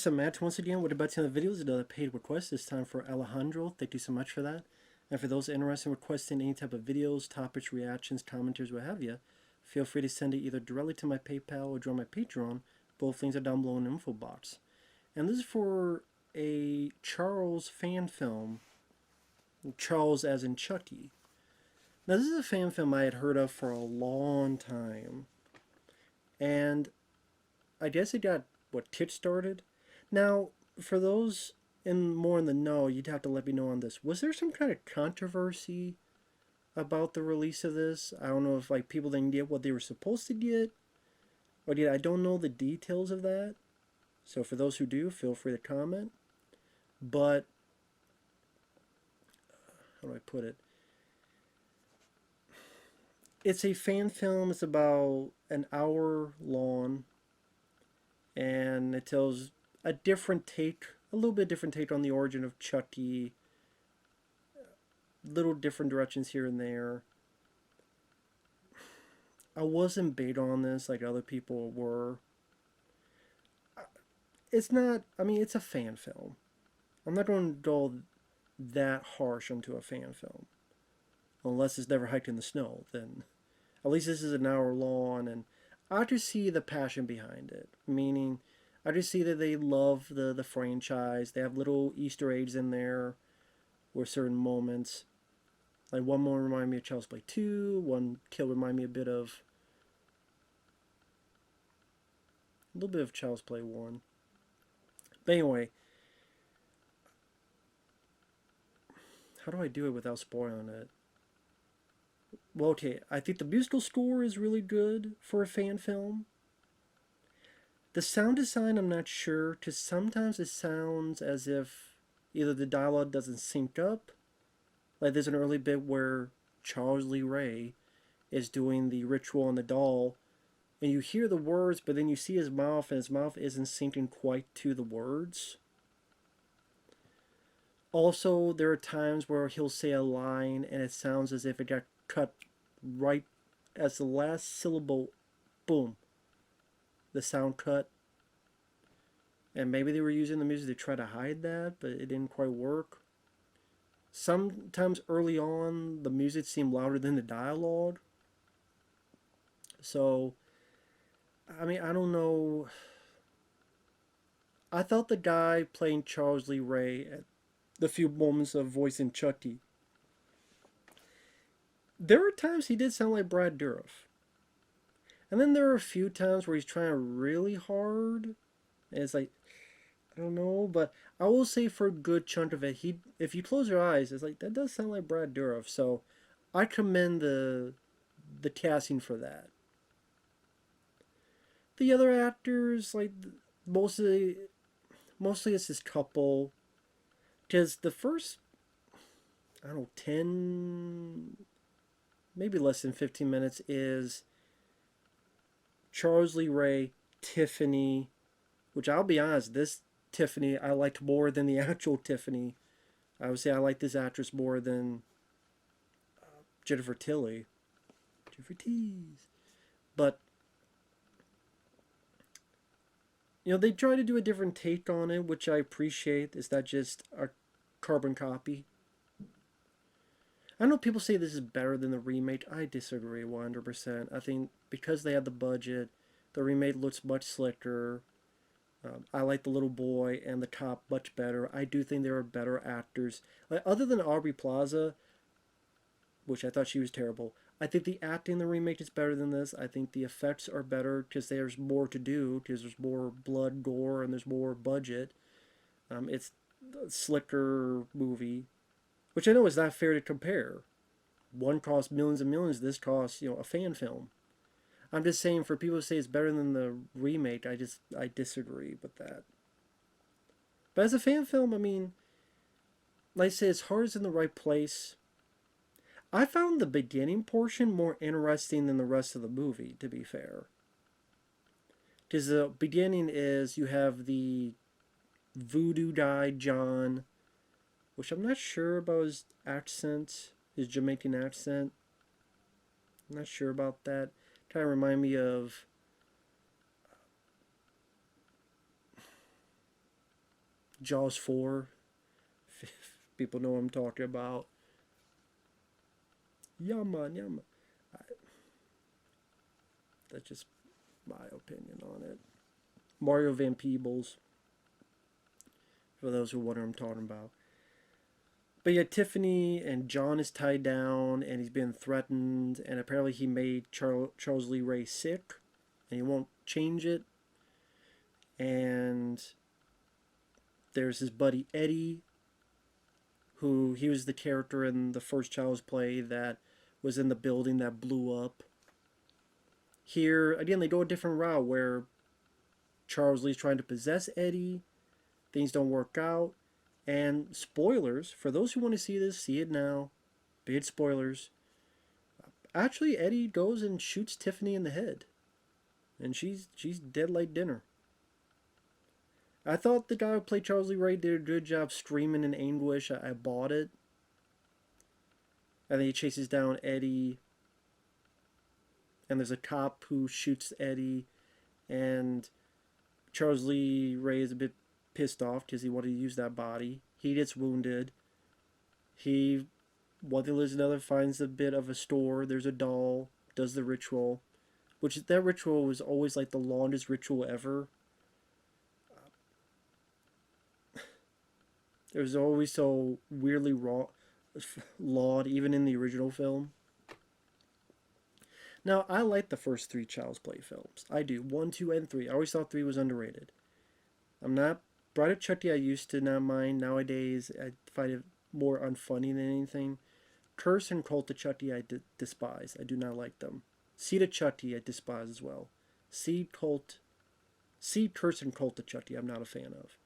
what's up, Matt? Once again, with about 10 videos, another paid request, this time for Alejandro. Thank you so much for that. And for those interested in requesting any type of videos, topics, reactions, commentaries, what have you, feel free to send it either directly to my PayPal or join my Patreon. Both links are down below in the info box. And this is for a Charles fan film. Charles as in Chucky. Now, this is a fan film I had heard of for a long time. And I guess it got, kick-started? Now, for those more in the know, you'd have to let me know on this. Was there some kind of controversy about the release of this? I don't know if people didn't get what they were supposed to get, or I don't know the details of that. So for those who do, feel free to comment. But how do I put it? It's a fan film. It's about an hour long, and it tells a little bit different take on the origin of Chucky. Little different directions here and there. I wasn't bait on this like other people were. It's not, it's a fan film. I'm not going to go that harsh onto a fan film. Unless it's never hiked in the snow, then at least this is an hour long, and I just see the passion behind it. Meaning, I just see that they love the franchise. They have little Easter eggs in there with certain moments. Like one more remind me of Child's Play 2, one kill remind me a little bit of Child's Play 1. But anyway, how do I do it without spoiling it? Well, okay, I think the musical score is really good for a fan film. The sound design, I'm not sure, because sometimes it sounds as if either the dialogue doesn't sync up. Like there's an early bit where Charles Lee Ray is doing the ritual on the doll, and you hear the words, but then you see his mouth, and his mouth isn't syncing quite to the words. Also, there are times where he'll say a line, and it sounds as if it got cut right as the last syllable, boom, the sound cut. And maybe they were using the music to try to hide that, but it didn't quite work. Sometimes early on, the music seemed louder than the dialogue. So, I don't know. I thought the guy playing Charles Lee Ray at the few moments of voicing Chucky, there were times he did sound like Brad Dourif. And then there are a few times where he's trying really hard. And it's like, I don't know, but I will say for a good chunk of it, if you close your eyes, it's like, that does sound like Brad Dourif. So I commend the casting for that. The other actors, mostly it's this couple. Because the first, I don't know, 10, maybe less than 15 minutes is Charles Lee Ray, Tiffany, which I'll be honest, this Tiffany I liked more than the actual Tiffany. I would say I like this actress more than Jennifer Tilly. Jennifer Tease. But, they try to do a different take on it, which I appreciate. It's not just a carbon copy. I know people say this is better than the remake. I disagree 100%. I think because they had the budget, the remake looks much slicker. I like the little boy and the cop much better. I do think there are better actors. Other than Aubrey Plaza, which I thought she was terrible, I think the acting in the remake is better than this. I think the effects are better because there's more to do, because there's more blood, gore, and there's more budget. It's a slicker movie, which I know is not fair to compare. One cost millions and millions. This costs, a fan film. I'm just saying, for people to say it's better than the remake, I disagree with that. But as a fan film, like I say, its heart is in the right place. I found the beginning portion more interesting than the rest of the movie, to be fair. Because the beginning is, you have the voodoo guy, John, which I'm not sure about his accent, his Jamaican accent. I'm not sure about that. Kind of remind me of Jaws 4. People know what I'm talking about. Yeah, man, yeah, man. That's just my opinion on it. Mario Van Peebles, for those who wonder what I'm talking about. But yeah, Tiffany and John is tied down, and he's been threatened, and apparently he made Charles Lee Ray sick, and he won't change it. And there's his buddy Eddie, who he was the character in the first Child's Play that was in the building that blew up. Here, again, they go a different route where Charles Lee's trying to possess Eddie. Things don't work out. And spoilers, for those who want to see this, see it now. Big spoilers. Actually, Eddie goes and shoots Tiffany in the head. And she's dead like dinner. I thought the guy who played Charles Lee Ray did a good job screaming in anguish. I bought it. And then he chases down Eddie. And there's a cop who shoots Eddie. And Charles Lee Ray is a bit pissed off because he wanted to use that body. He gets wounded. He, one thing leads another, finds a bit of a store. There's a doll. Does the ritual. Which, that ritual was always like the longest ritual ever. It was always so weirdly lawed, even in the original film. Now, I like the first three Child's Play films. I do. 1, 2, and 3. I always thought 3 was underrated. I'm not... Bride of Chucky I used to not mind. Nowadays, I find it more unfunny than anything. Curse and Cult of Chucky I despise. I do not like them. Seed of Chucky I despise as well. Seed, Curse, and Cult of Chucky I'm not a fan of.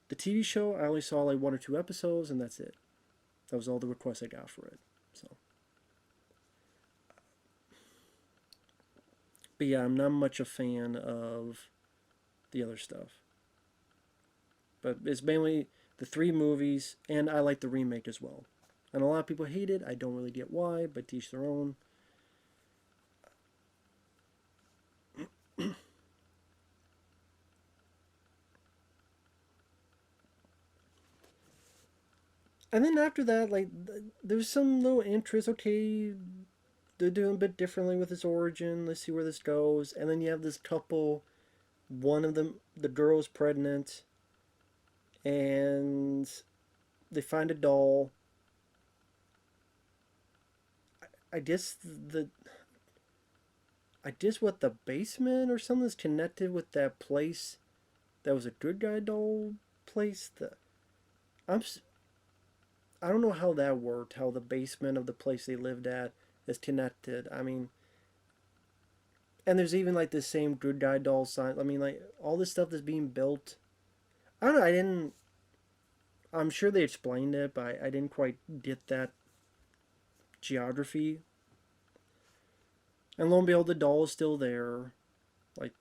The TV show, I only saw like 1 or 2 episodes, and that's it. That was all the requests I got for it. So, but yeah, I'm not much a fan of the other stuff. But it's mainly the 3 movies, and I like the remake as well. And a lot of people hate it. I don't really get why, but teach their own. And then after that, like, there's some little interest. Okay, they're doing a bit differently with this origin. Let's see where this goes. And then you have this couple. One of them, the girl's pregnant. And they find a doll. I guess what the basement or something is connected with that place that was a good guy doll place. I don't know how that worked. How the basement of the place they lived at is connected. I mean, and there's even like the same good guy doll sign. I mean, like all this stuff that's being built. I don't know. I didn't. I'm sure they explained it, but I didn't quite get that geography. And lo and behold, the doll is still there. Like,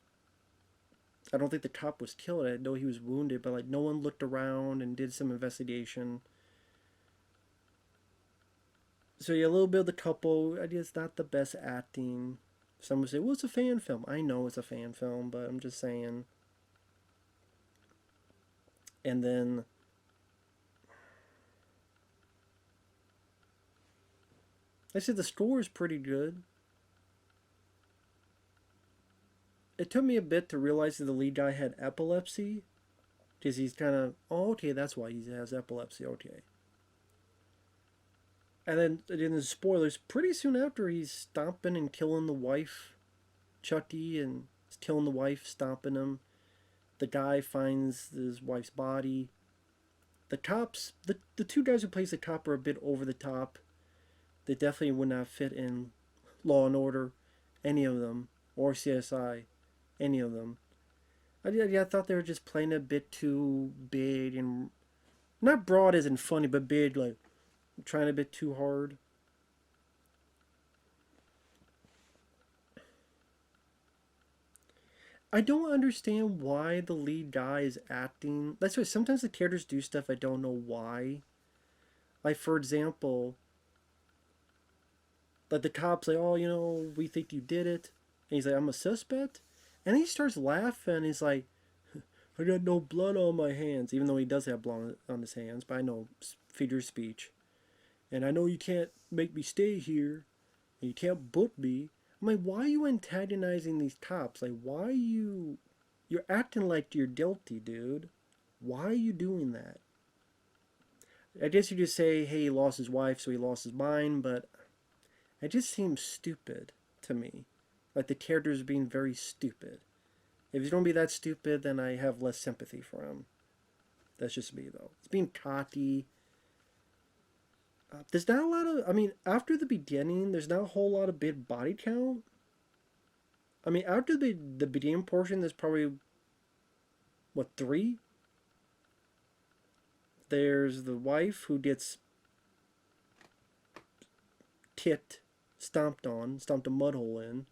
I don't think the cop was killed. I know he was wounded, but like no one looked around and did some investigation. So yeah, a little bit of the couple. I guess not the best acting. Some would say, well, it's a fan film. I know it's a fan film, but I'm just saying. And then I said the score is pretty good. It took me a bit to realize that the lead guy had epilepsy. Because he's kind of, oh, okay, that's why he has epilepsy, okay. And then, in the spoilers, pretty soon after he's stomping and killing the wife, Chucky, and he's killing the wife, stomping him. The guy finds his wife's body. The cops, the 2 guys who plays the cop are a bit over the top. They definitely would not fit in Law and Order, any of them, or CSI, any of them. I thought they were just playing a bit too big and not broad as in funny, but big, like trying a bit too hard. I don't understand why the lead guy is acting. That's why sometimes the characters do stuff I don't know why. Like, for example, like the cops like, oh, we think you did it. And he's like, I'm a suspect. And he starts laughing. He's like, I got no blood on my hands, even though he does have blood on his hands. But I know figure of speech, and I know you can't make me stay here, and you can't book me. I'm like, why are you antagonizing these cops? Like, why are you? You're acting like you're guilty, dude. Why are you doing that? I guess you just say, hey, he lost his wife, so he lost his mind, but it just seems stupid to me. Like the character's being very stupid. If he's gonna be that stupid, then I have less sympathy for him. That's just me, though. It's being cocky. There's not a lot of. I mean, after the beginning, there's not a whole lot of big body count. I mean, after the beginning portion, there's probably what, three? There's the wife who gets kicked, stomped a mud hole in.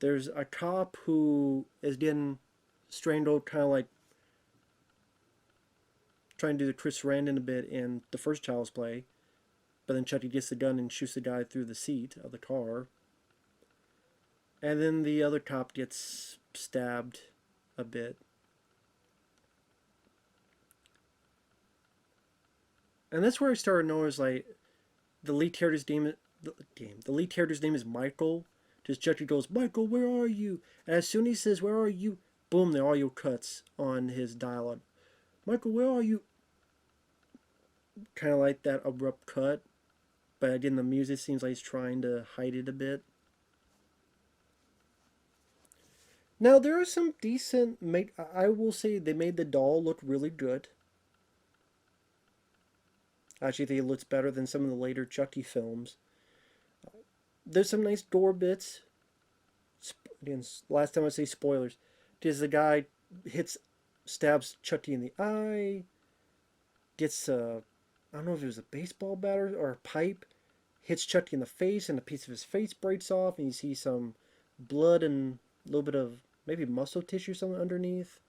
There's a cop who is getting strangled, kind of like trying to do the Chris Sarandon a bit in the first Child's Play. But then Chucky gets the gun and shoots the guy through the seat of the car. And then the other cop gets stabbed a bit. And that's where I started noticing, like, the lead character's name, the lead character's name is Michael. Just Chucky goes, Michael, where are you? And as soon as he says, where are you? Boom, the audio cuts on his dialogue. Michael, where are you? Kind of like that abrupt cut. But again, the music seems like he's trying to hide it a bit. Now, there are some decent... I will say they made the doll look really good. I actually think it looks better than some of the later Chucky films. There's some nice gore bits. Again, last time I say spoilers. Because the guy stabs Chucky in the eye. Gets I don't know if it was a baseball bat or a pipe. Hits Chucky in the face and a piece of his face breaks off. And you see some blood and a little bit of maybe muscle tissue or something underneath.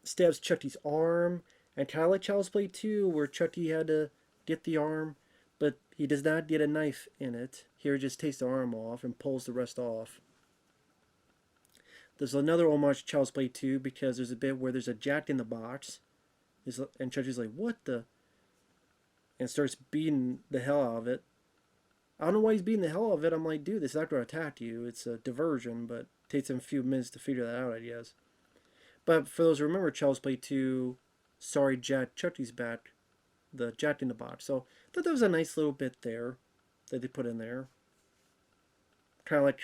Stabs Chucky's arm. And kind of like Child's Play 2, where Chucky had to get the arm, but he does not get a knife in it. Here, he just takes the arm off and pulls the rest off. There's another homage to Child's Play 2 because there's a bit where there's a Jack in the Box, and Chucky's like, what the? And starts beating the hell out of it. I don't know why he's beating the hell out of it. I'm like, dude, this is not going to attack you. It's a diversion, but it takes him a few minutes to figure that out, I guess. But for those who remember Child's Play 2, Sorry Jack, Chucky's back, the Jack in the Box. So I thought that was a nice little bit there that they put in there. Kind of like...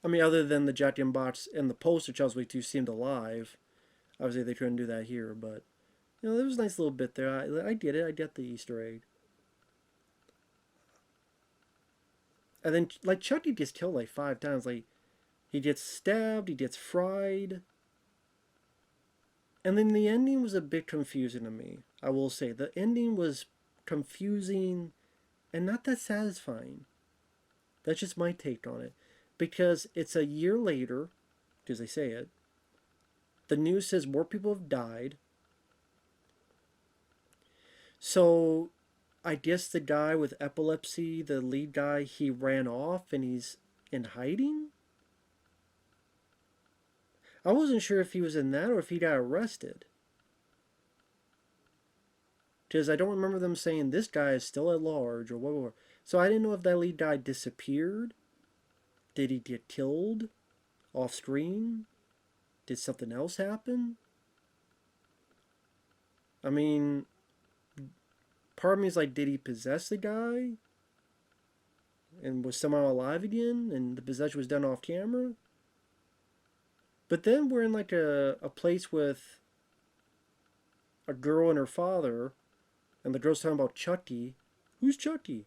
I mean, other than the Jack in the Box and the poster Child's Play 2 seemed alive. Obviously, they couldn't do that here, but... You know, there was a nice little bit there. I did it. I get the Easter egg. And then, like, Chucky gets killed like 5 times. Like, he gets stabbed, he gets fried. And then the ending was a bit confusing to me. I will say, the ending was confusing and not that satisfying. That's just my take on it. Because it's a year later, because they say it. The news says more people have died. So, I guess the guy with epilepsy, the lead guy, he ran off and he's in hiding? I wasn't sure if he was in that or if he got arrested. Because I don't remember them saying this guy is still at large or whatever. So I didn't know if that lead guy disappeared. Did he get killed off screen? Did something else happen? I mean, part of me is like, did he possess the guy? And was somehow alive again? And the possession was done off camera? But then we're in like a place with a girl and her father. And the girl's talking about Chucky. Who's Chucky?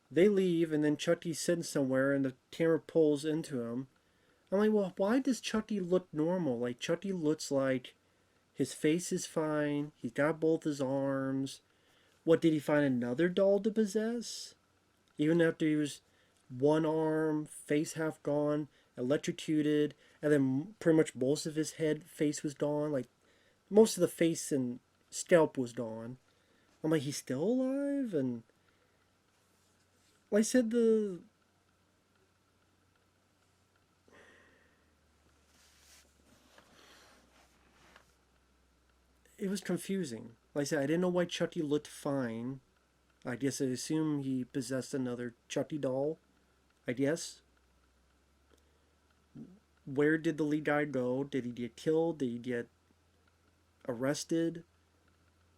They leave and then Chucky's sitting somewhere and the camera pulls into him. I'm like, well, why does Chucky look normal? Like, Chucky looks like his face is fine. He's got both his arms. What, did he find another doll to possess? Even after he was one arm, face half gone, electrocuted, and then pretty much most of his face was gone. Like, most of the face and scalp was gone. I'm like, he's still alive? And like I said, it was confusing. Like I said, I didn't know why Chucky looked fine. I guess I assume he possessed another Chucky doll. I guess. Where did the lead guy go? Did he get killed? Did he get arrested?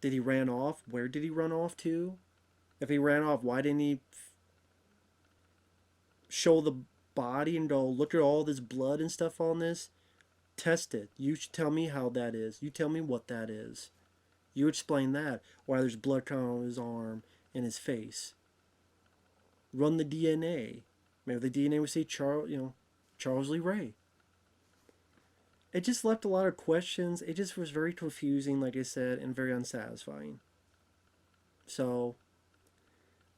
Did he ran off? Where did he run off to? If he ran off, why didn't he show the body and go, look at all this blood and stuff on this? Test it. You should tell me how that is. You tell me what that is. You explain that. Why there's blood coming on his arm and his face. Run the DNA. Maybe the DNA would say Charles Lee Ray. It just left a lot of questions. It just was very confusing, like I said, and very unsatisfying. So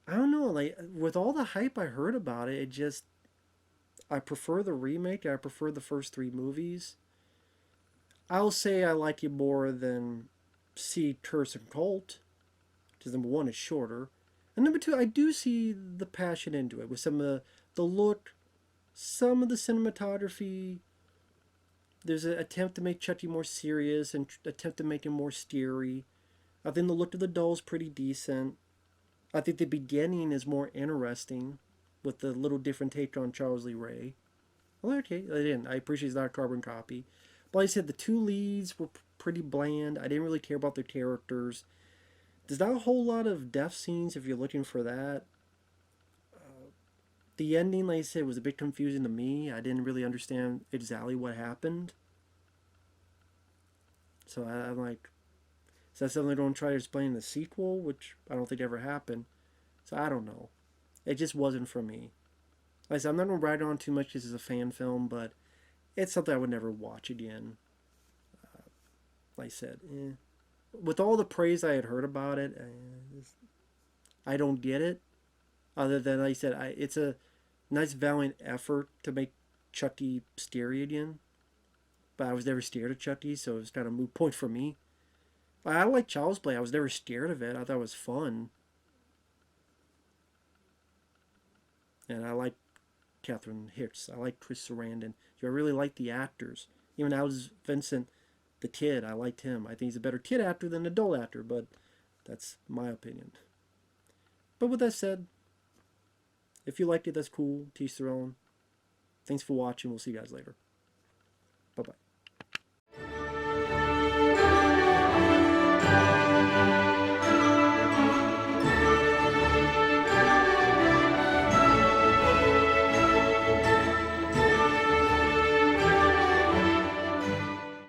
I don't know. Like with all the hype I heard about it, it just I prefer the remake. I prefer the first three movies. I'll say I like it more than see Curse and Cult, because number one is shorter, and number two I do see the passion into it with some of the look, some of the cinematography. There's an attempt to make Chucky more serious and attempt to make him more scary. I think the look of the doll is pretty decent. I think the beginning is more interesting with the little different take on Charles Lee Ray. Well, okay, I didn't. I appreciate it's not a carbon copy. But like I said, the two leads were pretty bland. I didn't really care about their characters. There's not a whole lot of death scenes if you're looking for that. The ending, like I said, was a bit confusing to me. I didn't really understand exactly what happened. So I'm like, is that something they're going to try to explain in the sequel, which I don't think ever happened? So I don't know. It just wasn't for me. Like I said, I'm not going to ride on too much because it's a fan film, but it's something I would never watch again. Like I said, with all the praise I had heard about it, I don't get it. Other than, like I said, it's a nice valiant effort to make Chucky scary again. But I was never scared of Chucky, so it was kind of a moot point for me. But I like Child's Play. I was never scared of it. I thought it was fun. And I like Catherine Hicks. I like Chris Sarandon. I really like the actors. Even Alex Vincent, the kid, I liked him. I think he's a better kid actor than adult actor, but that's my opinion. But with that said, if you liked it, that's cool. Teach their own. Thanks for watching. We'll see you guys later.